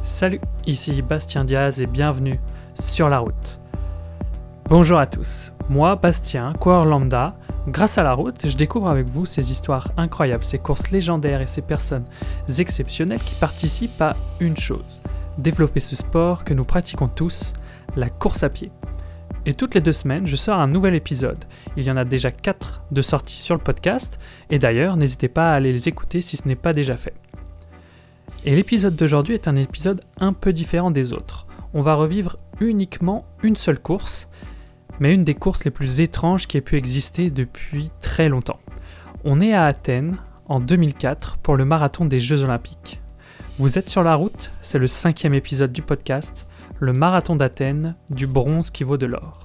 Salut, ici Bastien Diaz et bienvenue sur la route. Bonjour à tous, moi Bastien, coureur lambda, grâce à la route, je découvre avec vous ces histoires incroyables, ces courses légendaires et ces personnes exceptionnelles qui participent à une chose, développer ce sport que nous pratiquons tous, la course à pied. Et toutes les 2 semaines, je sors un nouvel épisode. Il y en a déjà 4 de sorties sur le podcast, et d'ailleurs, n'hésitez pas à aller les écouter si ce n'est pas déjà fait. Et l'épisode d'aujourd'hui est un épisode un peu différent des autres. On va revivre uniquement une seule course, mais une des courses les plus étranges qui ait pu exister depuis très longtemps. On est à Athènes, en 2004, pour le marathon des Jeux Olympiques. Vous êtes sur la route, c'est le 5e épisode du podcast, le marathon d'Athènes, du bronze qui vaut de l'or.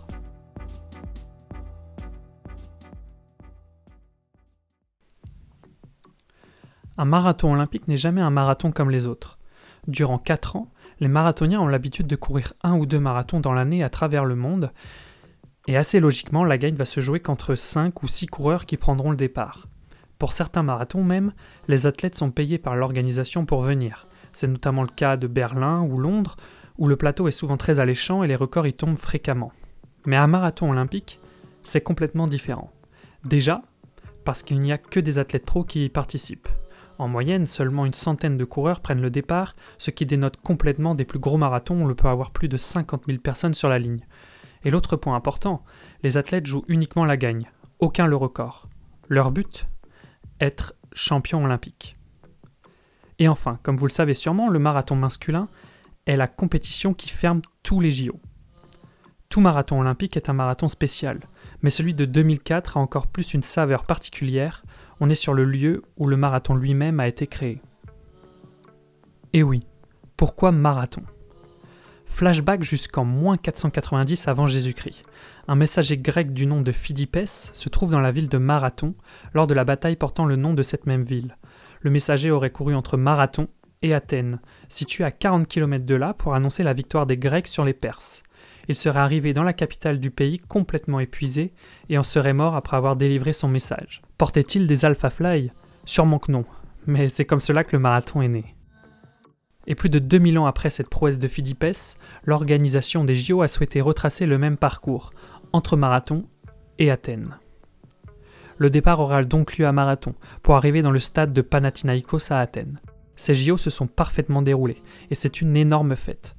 Un marathon olympique n'est jamais un marathon comme les autres. Durant 4 ans, les marathoniens ont l'habitude de courir 1 ou 2 marathons dans l'année à travers le monde, et assez logiquement, la gagne va se jouer qu'entre 5 ou 6 coureurs qui prendront le départ. Pour certains marathons même, les athlètes sont payés par l'organisation pour venir. C'est notamment le cas de Berlin ou Londres, où le plateau est souvent très alléchant et les records y tombent fréquemment. Mais un marathon olympique, c'est complètement différent. Déjà, parce qu'il n'y a que des athlètes pros qui y participent. En moyenne, seulement une centaine de coureurs prennent le départ, ce qui dénote complètement des plus gros marathons où l'on peut avoir plus de 50 000 personnes sur la ligne. Et l'autre point important, les athlètes jouent uniquement la gagne, aucun le record. Leur but ? Être champion olympique. Et enfin, comme vous le savez sûrement, le marathon masculin est la compétition qui ferme tous les JO. Tout marathon olympique est un marathon spécial, mais celui de 2004 a encore plus une saveur particulière. On est sur le lieu où le marathon lui-même a été créé. Et oui, pourquoi marathon ? Flashback jusqu'en -490 avant Jésus-Christ. Un messager grec du nom de Phidippès se trouve dans la ville de Marathon lors de la bataille portant le nom de cette même ville. Le messager aurait couru entre Marathon et Athènes, situé à 40 km de là pour annoncer la victoire des Grecs sur les Perses. Il serait arrivé dans la capitale du pays complètement épuisé et en serait mort après avoir délivré son message. Portait-il des Alpha Fly ? Sûrement que non, mais c'est comme cela que le marathon est né. Et plus de 2000 ans après cette prouesse de Phidippès, l'organisation des JO a souhaité retracer le même parcours, entre Marathon et Athènes. Le départ aura donc lieu à Marathon, pour arriver dans le stade de Panathinaïkos à Athènes. Ces JO se sont parfaitement déroulés, et c'est une énorme fête.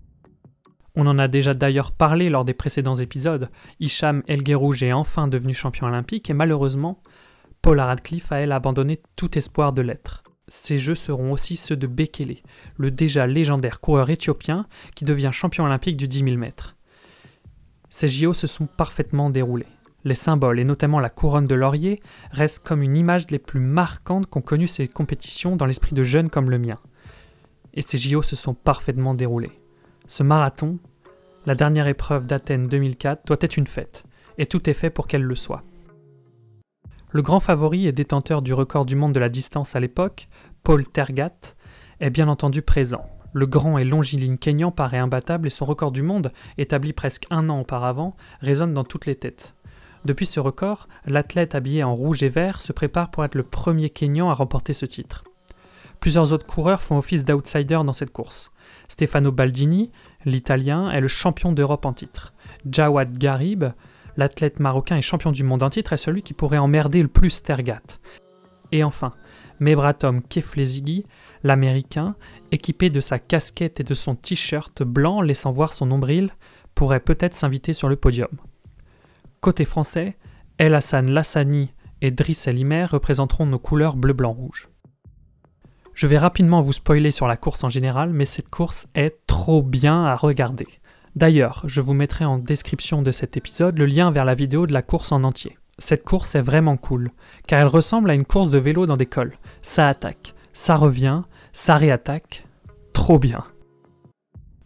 On en a déjà d'ailleurs parlé lors des précédents épisodes, Hicham El Guerrouj est enfin devenu champion olympique, et malheureusement, Paula Radcliffe a elle abandonné tout espoir de l'être. Ces jeux seront aussi ceux de Bekele, le déjà légendaire coureur éthiopien qui devient champion olympique du 10 000 mètres. Ces JO se sont parfaitement déroulés. Les symboles, et notamment la couronne de laurier, restent comme une image des plus marquantes qu'ont connues ces compétitions dans l'esprit de jeunes comme le mien. Et ces JO se sont parfaitement déroulés. Ce marathon, la dernière épreuve d'Athènes 2004, doit être une fête, et tout est fait pour qu'elle le soit. Le grand favori et détenteur du record du monde de la distance à l'époque, Paul Tergat, est bien entendu présent. Le grand et longiligne Kényan paraît imbattable et son record du monde, établi presque 1 an auparavant, résonne dans toutes les têtes. Depuis ce record, l'athlète habillé en rouge et vert se prépare pour être le premier Kényan à remporter ce titre. Plusieurs autres coureurs font office d'outsiders dans cette course. Stefano Baldini, l'Italien, est le champion d'Europe en titre. Jawad Gharib, l'athlète marocain et champion du monde en titre, est celui qui pourrait emmerder le plus Tergat. Et enfin, Mebratom Keflezighi, l'Américain, équipé de sa casquette et de son t-shirt blanc laissant voir son nombril, pourrait peut-être s'inviter sur le podium. Côté français, El Hassan Lassani et Driss El Imer représenteront nos couleurs bleu-blanc-rouge. Je vais rapidement vous spoiler sur la course en général, mais cette course est trop bien à regarder. D'ailleurs, je vous mettrai en description de cet épisode le lien vers la vidéo de la course en entier. Cette course est vraiment cool, car elle ressemble à une course de vélo dans des cols. Ça attaque, ça revient, ça réattaque. Trop bien.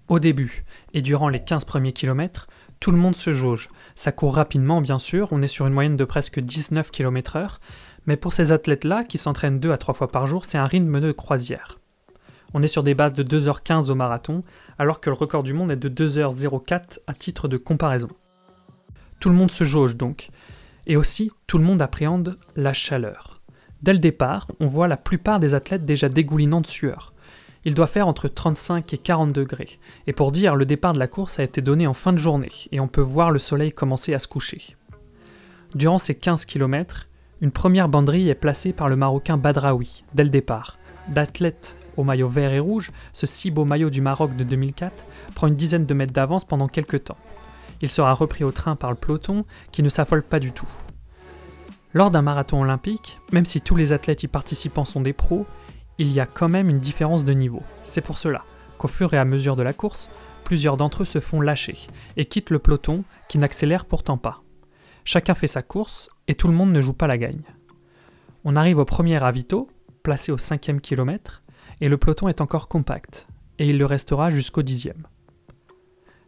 Au début, et durant les 15 premiers kilomètres, tout le monde se jauge. Ça court rapidement bien sûr, on est sur une moyenne de presque 19 km/h, mais pour ces athlètes-là, qui s'entraînent 2 à 3 fois par jour, c'est un rythme de croisière. On est sur des bases de 2h15 au marathon, alors que le record du monde est de 2h04 à titre de comparaison. Tout le monde se jauge donc, et aussi tout le monde appréhende la chaleur. Dès le départ, on voit la plupart des athlètes déjà dégoulinants de sueur. Il doit faire entre 35 et 40 degrés, et pour dire, le départ de la course a été donné en fin de journée, et on peut voir le soleil commencer à se coucher. Durant ces 15 km, une première banderille est placée par le Marocain Badraoui, dès le départ. L'athlète au maillot vert et rouge, ce si beau maillot du Maroc de 2004, prend une dizaine de mètres d'avance pendant quelques temps. Il sera repris au train par le peloton, qui ne s'affole pas du tout. Lors d'un marathon olympique, même si tous les athlètes y participant sont des pros, il y a quand même une différence de niveau. C'est pour cela qu'au fur et à mesure de la course, plusieurs d'entre eux se font lâcher et quittent le peloton qui n'accélère pourtant pas. Chacun fait sa course et tout le monde ne joue pas la gagne. On arrive au premier ravito, placé au 5e kilomètre, et le peloton est encore compact, et il le restera jusqu'au 10e.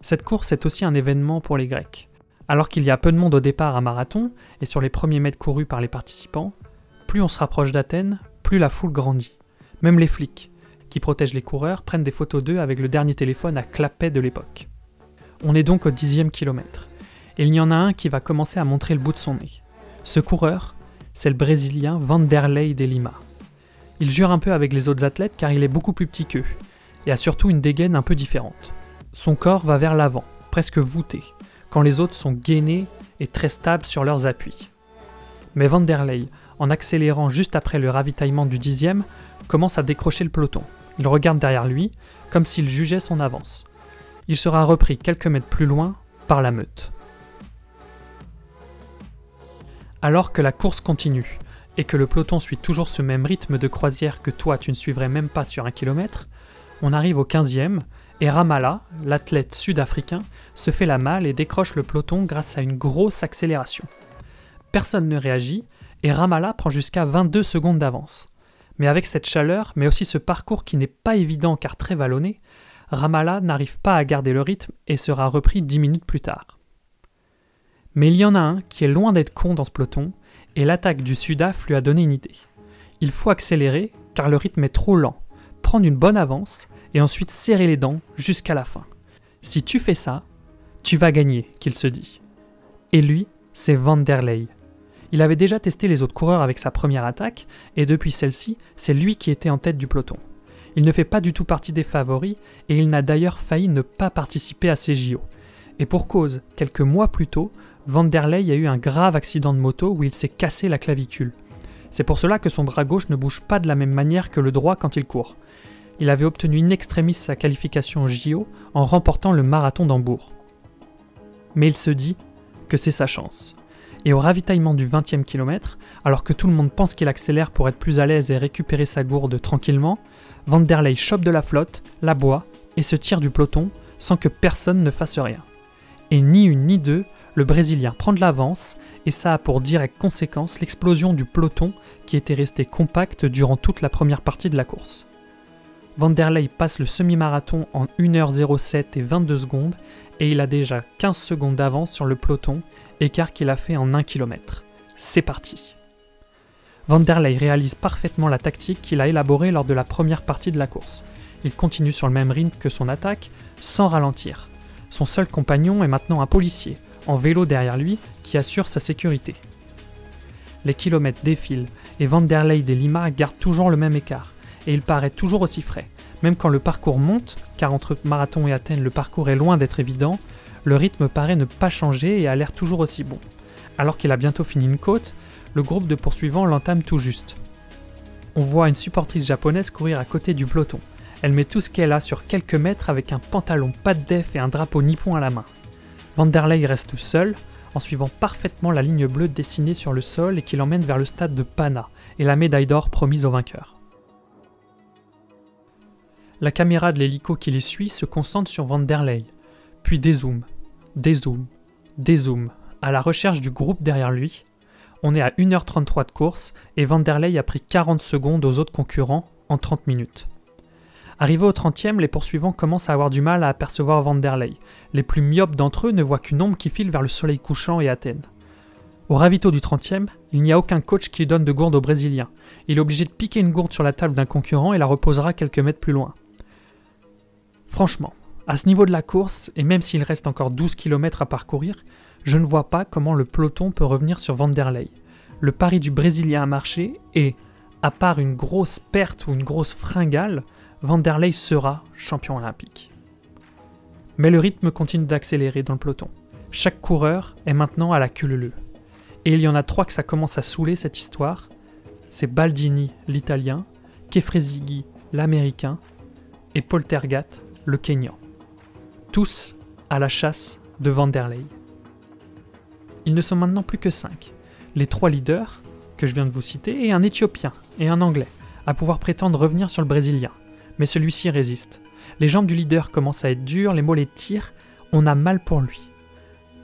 Cette course est aussi un événement pour les Grecs. Alors qu'il y a peu de monde au départ à marathon, et sur les premiers mètres courus par les participants, plus on se rapproche d'Athènes, plus la foule grandit. Même les flics, qui protègent les coureurs, prennent des photos d'eux avec le dernier téléphone à clapet de l'époque. On est donc au 10e kilomètre, et il y en a un qui va commencer à montrer le bout de son nez. Ce coureur, c'est le Brésilien Vanderlei de Lima. Il jure un peu avec les autres athlètes car il est beaucoup plus petit qu'eux, et a surtout une dégaine un peu différente. Son corps va vers l'avant, presque voûté, quand les autres sont gainés et très stables sur leurs appuis. Mais Vanderlei, en accélérant juste après le ravitaillement du 10e, commence à décrocher le peloton. Il regarde derrière lui, comme s'il jugeait son avance. Il sera repris quelques mètres plus loin par la meute. Alors que la course continue, et que le peloton suit toujours ce même rythme de croisière que toi tu ne suivrais même pas sur 1 kilomètre, on arrive au 15e, et Ramallah, l'athlète sud-africain, se fait la malle et décroche le peloton grâce à une grosse accélération. Personne ne réagit, et Ramallah prend jusqu'à 22 secondes d'avance. Mais avec cette chaleur, mais aussi ce parcours qui n'est pas évident car très vallonné, Ramallah n'arrive pas à garder le rythme et sera repris 10 minutes plus tard. Mais il y en a un qui est loin d'être con dans ce peloton, et l'attaque du Sudaf lui a donné une idée. Il faut accélérer car le rythme est trop lent, prendre une bonne avance et ensuite serrer les dents jusqu'à la fin. Si tu fais ça, tu vas gagner, qu'il se dit. Et lui, c'est Vanderlei. Il avait déjà testé les autres coureurs avec sa première attaque, et depuis celle-ci, c'est lui qui était en tête du peloton. Il ne fait pas du tout partie des favoris, et il n'a d'ailleurs failli ne pas participer à ces JO. Et pour cause, quelques mois plus tôt, Vanderlei a eu un grave accident de moto où il s'est cassé la clavicule. C'est pour cela que son bras gauche ne bouge pas de la même manière que le droit quand il court. Il avait obtenu in extremis sa qualification au JO en remportant le marathon d'Hambourg. Mais il se dit que c'est sa chance. Et au ravitaillement du 20e kilomètre, alors que tout le monde pense qu'il accélère pour être plus à l'aise et récupérer sa gourde tranquillement, Vanderlei chope de la flotte, la boit et se tire du peloton sans que personne ne fasse rien. Et ni une ni deux, le Brésilien prend de l'avance et ça a pour directe conséquence l'explosion du peloton qui était resté compact durant toute la première partie de la course. Vanderlei passe le semi-marathon en 1h07 et 22 secondes et il a déjà 15 secondes d'avance sur le peloton, écart qu'il a fait en 1 km. C'est parti. Vanderlei réalise parfaitement la tactique qu'il a élaborée lors de la première partie de la course. Il continue sur le même rythme que son attaque, sans ralentir. Son seul compagnon est maintenant un policier, en vélo derrière lui, qui assure sa sécurité. Les kilomètres défilent et Vanderlei de Lima garde toujours le même écart, et il paraît toujours aussi frais. Même quand le parcours monte, car entre Marathon et Athènes le parcours est loin d'être évident, le rythme paraît ne pas changer et a l'air toujours aussi bon. Alors qu'il a bientôt fini une côte, le groupe de poursuivants l'entame tout juste. On voit une supportrice japonaise courir à côté du peloton. Elle met tout ce qu'elle a sur quelques mètres avec un pantalon pas de def et un drapeau nippon à la main. Vanderlei reste seul, en suivant parfaitement la ligne bleue dessinée sur le sol et qui l'emmène vers le stade de Pana et la médaille d'or promise au vainqueur. La caméra de l'hélico qui les suit se concentre sur Vanderlei, puis dézoome, à la recherche du groupe derrière lui. On est à 1h33 de course et Vanderlei a pris 40 secondes aux autres concurrents en 30 minutes. Arrivé au 30e, les poursuivants commencent à avoir du mal à apercevoir Vanderlei. Les plus myopes d'entre eux ne voient qu'une ombre qui file vers le soleil couchant et Athènes. Au ravito du 30e, il n'y a aucun coach qui donne de gourde au Brésilien. Il est obligé de piquer une gourde sur la table d'un concurrent et la reposera quelques mètres plus loin. Franchement, à ce niveau de la course, et même s'il reste encore 12 km à parcourir, je ne vois pas comment le peloton peut revenir sur Vanderlei. Le pari du Brésilien a marché et, à part une grosse perte ou une grosse fringale, Vanderlei sera champion olympique. Mais le rythme continue d'accélérer dans le peloton. Chaque coureur est maintenant à la queue leu. Et il y en a 3 que ça commence à saouler cette histoire. C'est Baldini, l'Italien, Kefrezighi, l'Américain, et Poltergat, le Kényan. Tous à la chasse de Vanderlei. Ils ne sont maintenant plus que 5. Les 3 leaders, que je viens de vous citer, et un Éthiopien et un Anglais, à pouvoir prétendre revenir sur le Brésilien. Mais celui-ci résiste. Les jambes du leader commencent à être dures, les mollets tirent, on a mal pour lui.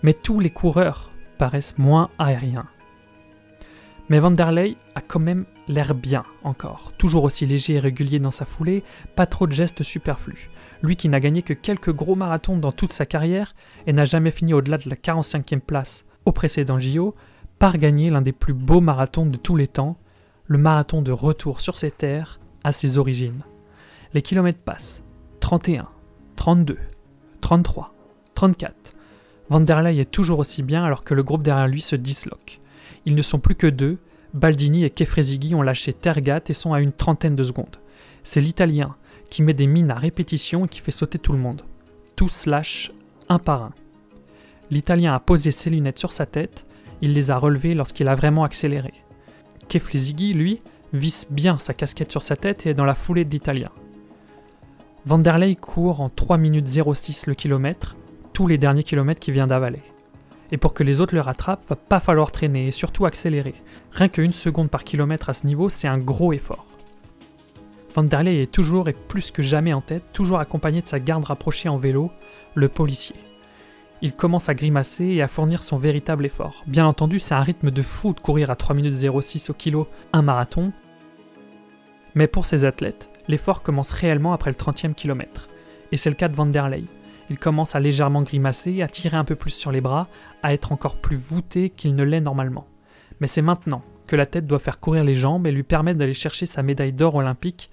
Mais tous les coureurs paraissent moins aériens. Mais Vanderlei a quand même l'air bien encore, toujours aussi léger et régulier dans sa foulée, pas trop de gestes superflus. Lui qui n'a gagné que quelques gros marathons dans toute sa carrière et n'a jamais fini au-delà de la 45e place au précédent JO, part gagner l'un des plus beaux marathons de tous les temps, le marathon de retour sur ses terres à ses origines. Les kilomètres passent, 31, 32, 33, 34. Vanderlei est toujours aussi bien alors que le groupe derrière lui se disloque. Ils ne sont plus que 2, Baldini et Kefrezighi ont lâché Tergat et sont à une 30aine de secondes. C'est l'Italien qui met des mines à répétition et qui fait sauter tout le monde. Tous lâchent un par un. L'Italien a posé ses lunettes sur sa tête, il les a relevées lorsqu'il a vraiment accéléré. Kefrezighi, lui, visse bien sa casquette sur sa tête et est dans la foulée de l'Italien. Vanderlei court en 3 minutes 06 le kilomètre, tous les derniers kilomètres qu'il vient d'avaler. Et pour que les autres le rattrapent, va pas falloir traîner et surtout accélérer. Rien que 1 seconde par kilomètre à ce niveau, c'est un gros effort. Vanderlei est toujours et plus que jamais en tête, toujours accompagné de sa garde rapprochée en vélo, le policier. Il commence à grimacer et à fournir son véritable effort. Bien entendu, c'est un rythme de fou de courir à 3 minutes 06 au kilo un marathon. Mais pour ces athlètes, l'effort commence réellement après le 30e kilomètre. Et c'est le cas de Vanderlei. Il commence à légèrement grimacer, à tirer un peu plus sur les bras, à être encore plus voûté qu'il ne l'est normalement. Mais c'est maintenant que la tête doit faire courir les jambes et lui permettre d'aller chercher sa médaille d'or olympique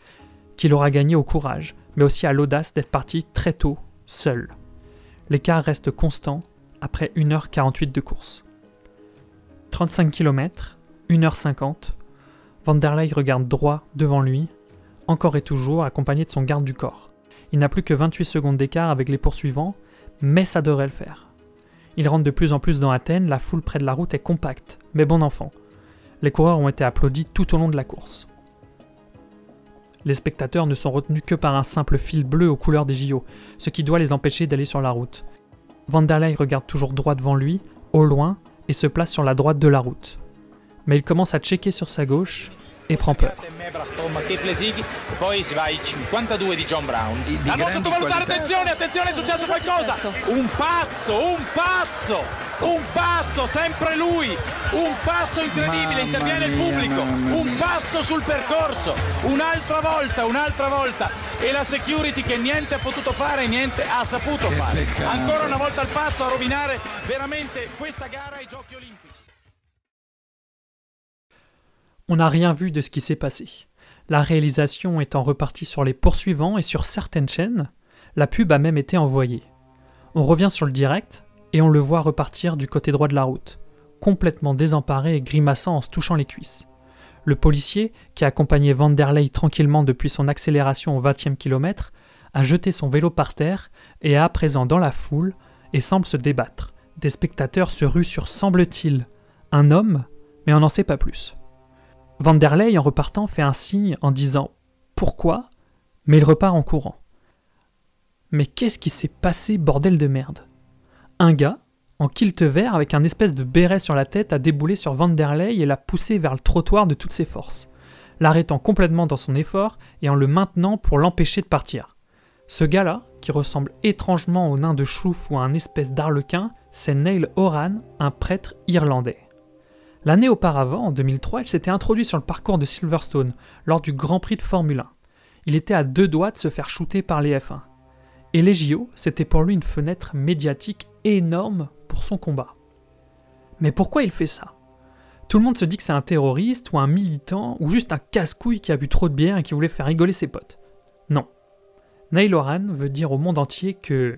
qu'il aura gagnée au courage, mais aussi à l'audace d'être parti très tôt, seul. L'écart reste constant après 1h48 de course. 35 km, 1h50, Vanderlei regarde droit devant lui, encore et toujours accompagné de son garde du corps. Il n'a plus que 28 secondes d'écart avec les poursuivants, mais ça devrait le faire. Il rentre de plus en plus dans Athènes, la foule près de la route est compacte, mais bon enfant. Les coureurs ont été applaudis tout au long de la course. Les spectateurs ne sont retenus que par un simple fil bleu aux couleurs des JO, ce qui doit les empêcher d'aller sur la route. Vanderlei regarde toujours droit devant lui, au loin, et se place sur la droite de la route. Mais il commence à checker sur sa gauche e prend peur. Poi si va ai 52 di John Brown. Hanno sottovalutato, attenzione, attenzione, è successo qualcosa. Un pazzo, sempre lui. Un pazzo incredibile, interviene il pubblico. Un pazzo sul percorso. Un'altra volta. E la security che niente ha potuto fare, niente ha saputo fare. Ancora una volta il pazzo a rovinare veramente questa gara ai Giochi Olimpici. On n'a rien vu de ce qui s'est passé. La réalisation étant repartie sur les poursuivants et sur certaines chaînes, la pub a même été envoyée. On revient sur le direct et on le voit repartir du côté droit de la route, complètement désemparé et grimaçant en se touchant les cuisses. Le policier, qui accompagnait Vanderlei tranquillement depuis son accélération au 20e kilomètre, a jeté son vélo par terre et est à présent dans la foule et semble se débattre. Des spectateurs se ruent sur, semble-t-il, un homme, mais on n'en sait pas plus. Vanderlei, en repartant, fait un signe en disant « Pourquoi ?» mais il repart en courant. Mais qu'est-ce qui s'est passé, bordel de merde? Un gars, en kilt vert avec un espèce de béret sur la tête, a déboulé sur Vanderlei et l'a poussé vers le trottoir de toutes ses forces, l'arrêtant complètement dans son effort et en le maintenant pour l'empêcher de partir. Ce gars-là, qui ressemble étrangement au nain de Chouf ou à un espèce d'arlequin, c'est Niall Horan, un prêtre irlandais. L'année auparavant, en 2003, il s'était introduit sur le parcours de Silverstone lors du Grand Prix de Formule 1. Il était à 2 doigts de se faire shooter par les F1. Et les JO, c'était pour lui une fenêtre médiatique énorme pour son combat. Mais pourquoi il fait ça? Tout le monde se dit que c'est un terroriste ou un militant ou juste un casse-couille qui a bu trop de bière et qui voulait faire rigoler ses potes. Non. Niall Horan veut dire au monde entier que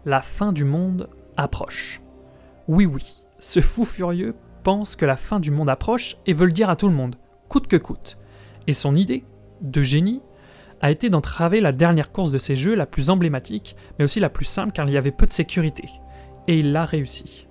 la fin du monde approche. Oui, ce fou furieux pense que la fin du monde approche et veut le dire à tout le monde, coûte que coûte. Et son idée, de génie, a été d'entraver la dernière course de ces Jeux, la plus emblématique, mais aussi la plus simple car il y avait peu de sécurité. Et il l'a réussi.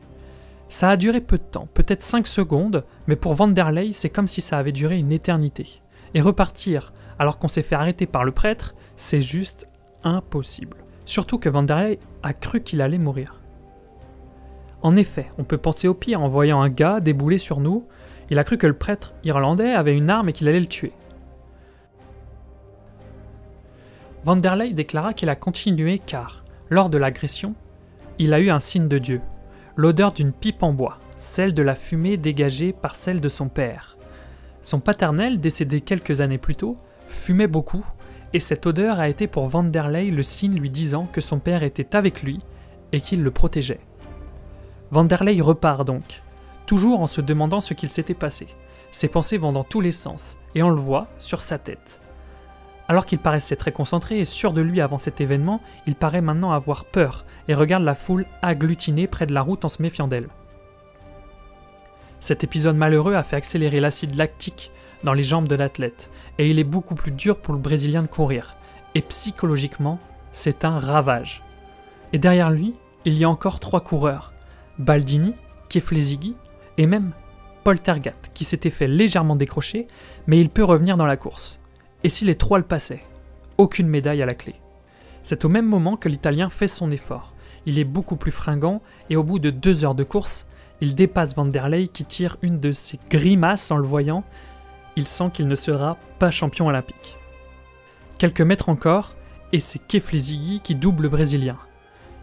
Ça a duré peu de temps, peut-être 5 secondes, mais pour Vanderlei, c'est comme si ça avait duré une éternité. Et repartir alors qu'on s'est fait arrêter par le prêtre, c'est juste impossible. Surtout que Vanderlei a cru qu'il allait mourir. En effet, on peut penser au pire en voyant un gars débouler sur nous. Il a cru que le prêtre irlandais avait une arme et qu'il allait le tuer. Vanderlei déclara qu'il a continué car, lors de l'agression, il a eu un signe de Dieu, l'odeur d'une pipe en bois, celle de la fumée dégagée par celle de son père. Son paternel, décédé quelques années plus tôt, fumait beaucoup, et cette odeur a été pour Vanderlei le signe lui disant que son père était avec lui et qu'il le protégeait. Vanderlei repart donc, toujours en se demandant ce qu'il s'était passé. Ses pensées vont dans tous les sens, et on le voit sur sa tête. Alors qu'il paraissait très concentré et sûr de lui avant cet événement, il paraît maintenant avoir peur et regarde la foule agglutinée près de la route en se méfiant d'elle. Cet épisode malheureux a fait accélérer l'acide lactique dans les jambes de l'athlète, et il est beaucoup plus dur pour le Brésilien de courir. Et psychologiquement, c'est un ravage. Et derrière lui, il y a encore 3 coureurs, Baldini, Keflezighi et même Poltergat, qui s'était fait légèrement décrocher, mais il peut revenir dans la course. Et si les 3 le passaient? Aucune médaille à la clé. C'est au même moment que l'Italien fait son effort. Il est beaucoup plus fringant et au bout de 2 heures de course, il dépasse Vanderlei qui tire une de ses grimaces en le voyant. Il sent qu'il ne sera pas champion olympique. Quelques mètres encore, et c'est Keflezighi qui double le Brésilien.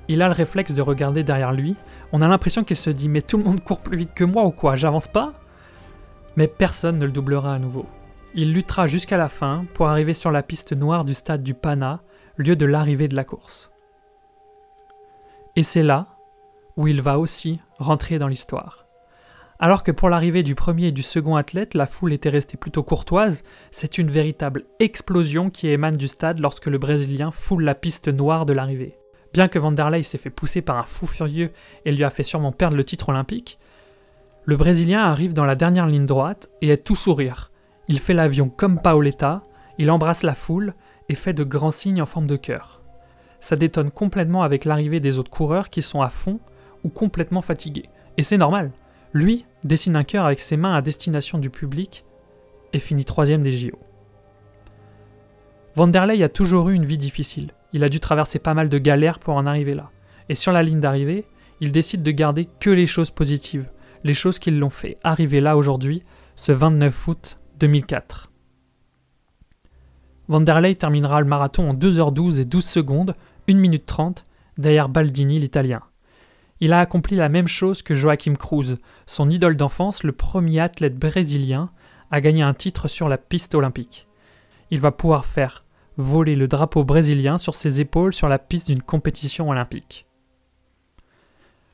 Il a le réflexe de regarder derrière lui. On a l'impression qu'il se dit « Mais tout le monde court plus vite que moi ou quoi? J'avance pas ?» Mais personne ne le doublera à nouveau. Il luttera jusqu'à la fin pour arriver sur la piste noire du stade du Pana, lieu de l'arrivée de la course. Et c'est là où il va aussi rentrer dans l'histoire. Alors que pour l'arrivée du premier et du second athlète, la foule était restée plutôt courtoise, c'est une véritable explosion qui émane du stade lorsque le Brésilien foule la piste noire de l'arrivée. Bien que Vanderlei s'est fait pousser par un fou furieux et lui a fait sûrement perdre le titre olympique, le Brésilien arrive dans la dernière ligne droite et est tout sourire. Il fait l'avion comme Paoletta, il embrasse la foule et fait de grands signes en forme de cœur. Ça détonne complètement avec l'arrivée des autres coureurs qui sont à fond ou complètement fatigués. Et c'est normal. Lui dessine un cœur avec ses mains à destination du public et finit 3e des JO. Vanderlei a toujours eu une vie difficile. Il a dû traverser pas mal de galères pour en arriver là. Et sur la ligne d'arrivée, il décide de garder que les choses positives, les choses qui l'ont fait arriver là aujourd'hui, ce 29 août 2004. Vanderlei terminera le marathon en 2h12 et 12 secondes, 1 minute 30, derrière Baldini l'Italien. Il a accompli la même chose que Joachim Cruz, son idole d'enfance, le premier athlète brésilien à gagner un titre sur la piste olympique. Il va pouvoir faire voler le drapeau brésilien sur ses épaules sur la piste d'une compétition olympique.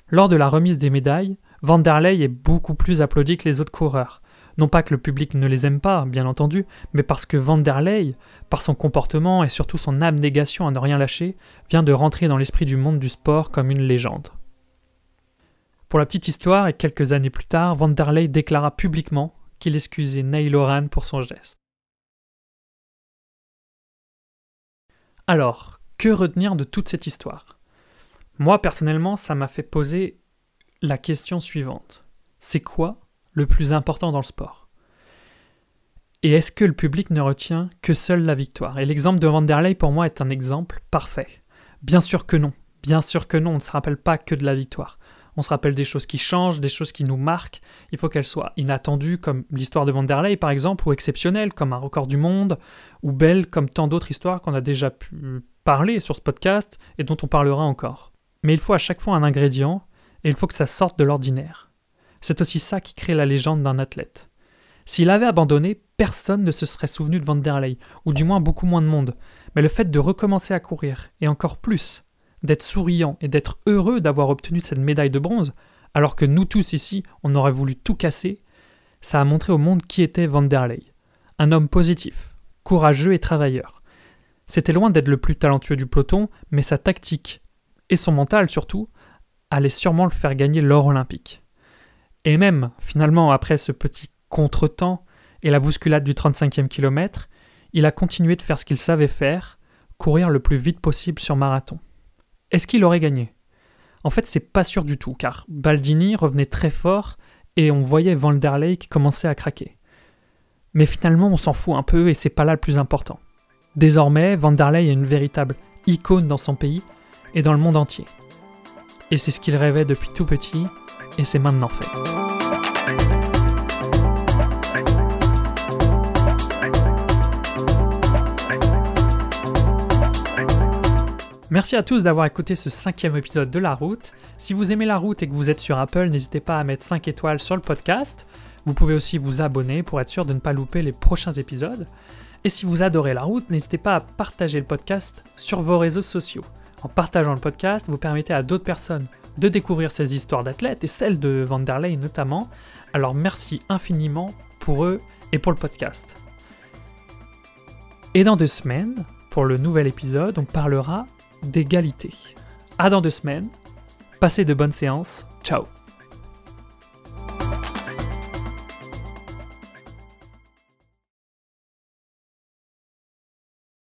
Lors de la remise des médailles, Vanderlei est beaucoup plus applaudi que les autres coureurs. Non pas que le public ne les aime pas, bien entendu, mais parce que Vanderlei, par son comportement et surtout son abnégation à ne rien lâcher, vient de rentrer dans l'esprit du monde du sport comme une légende. Pour la petite histoire, et quelques années plus tard, Vanderlei déclara publiquement qu'il excusait Neil Horan pour son geste. Alors, que retenir de toute cette histoire? Moi, personnellement, ça m'a fait poser la question suivante. C'est quoi le plus important dans le sport? Et est-ce que le public ne retient que seule la victoire? Et l'exemple de Vanderlei, pour moi, est un exemple parfait. Bien sûr que non. Bien sûr que non, on ne se rappelle pas que de la victoire. On se rappelle des choses qui changent, des choses qui nous marquent. Il faut qu'elles soient inattendues, comme l'histoire de Vanderlei par exemple, ou exceptionnelles, comme un record du monde, ou belles, comme tant d'autres histoires qu'on a déjà pu parler sur ce podcast et dont on parlera encore. Mais il faut à chaque fois un ingrédient, et il faut que ça sorte de l'ordinaire. C'est aussi ça qui crée la légende d'un athlète. S'il avait abandonné, personne ne se serait souvenu de Vanderlei, ou du moins beaucoup moins de monde. Mais le fait de recommencer à courir, et encore plus, d'être souriant et d'être heureux d'avoir obtenu cette médaille de bronze, alors que nous tous ici, on aurait voulu tout casser, ça a montré au monde qui était Vanderlei. Un homme positif, courageux et travailleur. C'était loin d'être le plus talentueux du peloton, mais sa tactique, et son mental surtout, allait sûrement le faire gagner l'or olympique. Et même, finalement, après ce petit contretemps et la bousculade du 35e kilomètre, il a continué de faire ce qu'il savait faire, courir le plus vite possible sur marathon. Est-ce qu'il aurait gagné ? En fait, c'est pas sûr du tout, car Baldini revenait très fort et on voyait Vanderlei qui commençait à craquer. Mais finalement, on s'en fout un peu et c'est pas là le plus important. Désormais, Vanderlei est une véritable icône dans son pays et dans le monde entier. Et c'est ce qu'il rêvait depuis tout petit, et c'est maintenant fait. Merci à tous d'avoir écouté ce 5e épisode de La Route. Si vous aimez La Route et que vous êtes sur Apple, n'hésitez pas à mettre 5 étoiles sur le podcast. Vous pouvez aussi vous abonner pour être sûr de ne pas louper les prochains épisodes. Et si vous adorez La Route, n'hésitez pas à partager le podcast sur vos réseaux sociaux. En partageant le podcast, vous permettez à d'autres personnes de découvrir ces histoires d'athlètes et celles de Vanderlei notamment. Alors merci infiniment pour eux et pour le podcast. Et dans 2 semaines, pour le nouvel épisode, on parlera d'égalité. À dans 2 semaines, passez de bonnes séances, ciao.